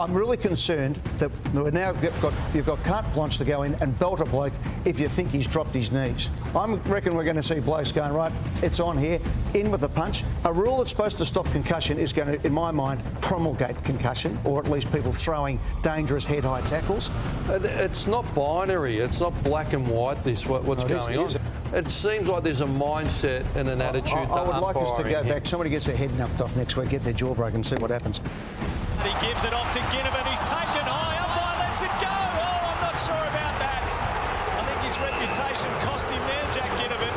I'm really concerned that you've got carte blanche to go in and belt a bloke if you think he's dropped his knees. I reckon we're going to see blokes going, right, it's on here, in with a punch. A rule that's supposed to stop concussion is going to, in my mind, promulgate concussion, or at least people throwing dangerous head-high tackles. It's not binary. It's not black and white, what's going on. It seems like there's a mindset and an attitude to umpiring. I would like us to go back. Somebody gets their head knocked off next week, get their jaw broken, see what happens. He gives it off to Ginnivan. He's taken high. Umpire lets it go. Oh, I'm not sure about that. I think his reputation cost him there, Jack Ginnivan.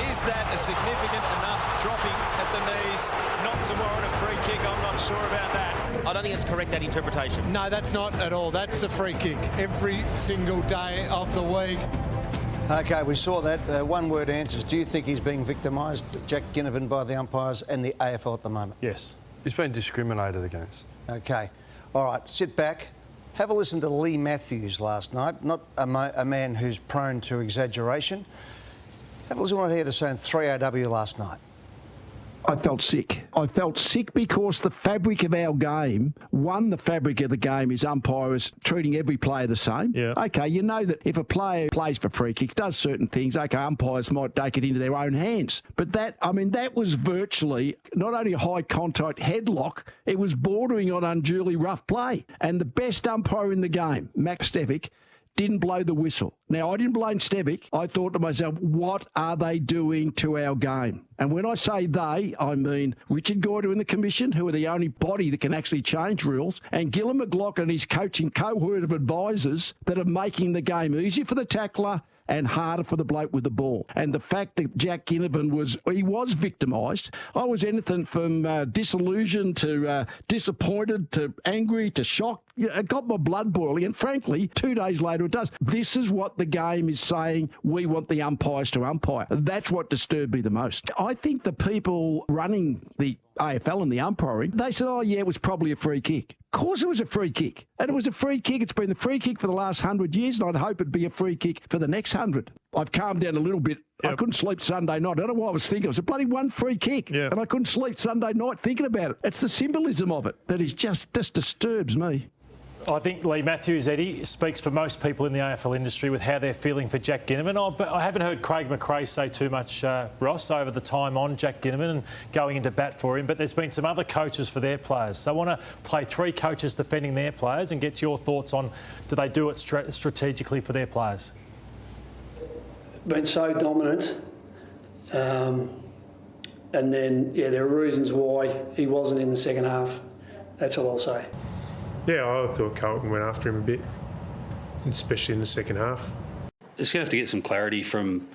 Is that a significant enough dropping at the knees not to warrant a free kick? I'm not sure about that. I don't think it's correct, that interpretation. No, that's not at all. That's a free kick every single day of the week. OK, we saw that. One-word answers. Do you think he's being victimised, Jack Ginnivan, by the umpires and the AFL at the moment? Yes. He's been discriminated against. OK. All right, sit back. Have a listen to Lee Matthews last night, not a man who's prone to exaggeration. Have a listen to what he had to say in 3AW last night. I felt sick. I felt sick because the fabric of our game, the fabric of the game is umpires treating every player the same. Yeah. OK, you know that if a player plays for free kicks, does certain things, OK, umpires might take it into their own hands. But that was virtually not only a high contact headlock, it was bordering on unduly rough play. And the best umpire in the game, Max Stevic, didn't blow the whistle. Now, I didn't blame Stevic. I thought to myself, what are they doing to our game? And when I say they, I mean Richard Goyder in the Commission, who are the only body that can actually change rules, and Gillon McLaughlin and his coaching cohort of advisors that are making the game easier for the tackler and harder for the bloke with the ball. And the fact that Jack Ginnivan was victimised, I was anything from disillusioned to disappointed to angry to shocked. It got my blood boiling, and frankly, 2 days later it does. This is what the game is saying. We want the umpires to umpire. That's what disturbed me the most. I think the people running the AFL and the umpiring, they said, oh yeah, it was probably a free kick. Of course it was a free kick. And it was a free kick. It's been the free kick for the last 100 years, and I'd hope it'd be a free kick for the next 100. I've calmed down a little bit. Yep. I couldn't sleep Sunday night. I don't know what I was thinking. It was a bloody one free kick. Yep. And I couldn't sleep Sunday night thinking about it. It's the symbolism of it that is just disturbs me. I think Lee Matthews, Eddie, speaks for most people in the AFL industry with how they're feeling for Jack Ginnivan. I haven't heard Craig McRae say too much, Ross, over the time on Jack Ginnivan and going into bat for him, but there's been some other coaches for their players. So I want to play three coaches defending their players and get your thoughts on, do they do it strategically for their players? Been so dominant, and then, there are reasons why he wasn't in the second half. That's all I'll say. Yeah, I thought Carlton went after him a bit, especially in the second half. Just going to have to get some clarity from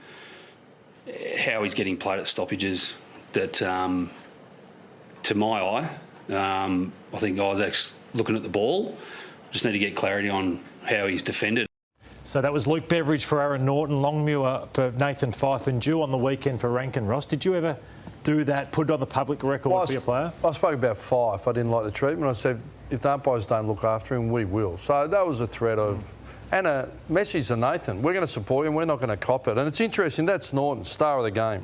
how he's getting played at stoppages. That, to my eye, I think Isaac's looking at the ball. Just need to get clarity on how he's defended. So that was Luke Beveridge for Aaron Norton, Longmuir for Nathan Fyfe and Dew on the weekend for Rankin. Ross, did you ever do that, put it on the public record for your player? I spoke about Fyfe. I didn't like the treatment. I said, if the umpires don't look after him, we will. So that was a threat of... And a message to Nathan, we're going to support him, we're not going to cop it. And it's interesting, that's Norton, star of the game.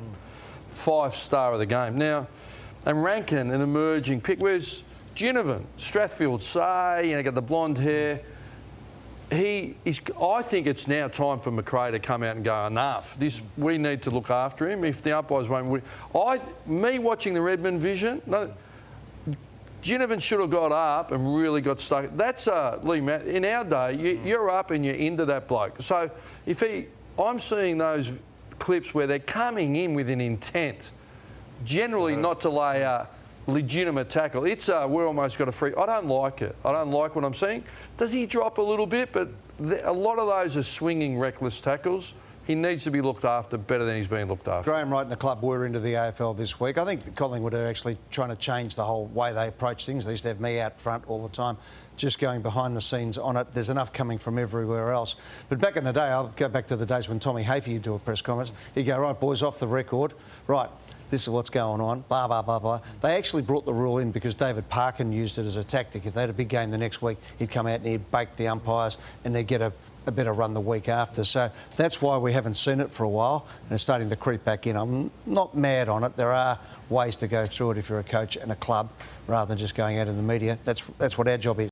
Fyfe, star of the game. Now, and Rankin, an emerging pick. Where's Ginnivan? Strathfield say, got the blonde hair. I think it's now time for McRae to come out and go, enough. We need to look after him. If the umpires won't... Me watching the Redmond Vision... Ginnivan should have got up and really got stuck. That's Lee Matt. In our day, you're up and you're into that bloke. So I'm seeing those clips where they're coming in with an intent, generally not to lay a legitimate tackle. It's we're almost got a free. I don't like it. I don't like what I'm seeing. Does he drop a little bit? But a lot of those are swinging, reckless tackles. He needs to be looked after better than he's being looked after. Graham Wright and the club were into the AFL this week. I think Collingwood are actually trying to change the whole way they approach things. They used to have me out front all the time, just going behind the scenes on it. There's enough coming from everywhere else. But back in the day, I'll go back to the days when Tommy Hafey would do a press conference. He'd go, right, boys, off the record. Right, this is what's going on, blah, blah, blah, blah. They actually brought the rule in because David Parkin used it as a tactic. If they had a big game the next week, he'd come out and he'd bake the umpires and they'd get a a better run the week after. So that's why we haven't seen it for a while, and it's starting to creep back in. I'm not mad on it. There are ways to go through it if you're a coach and a club, rather than just going out in the media. That's what our job is.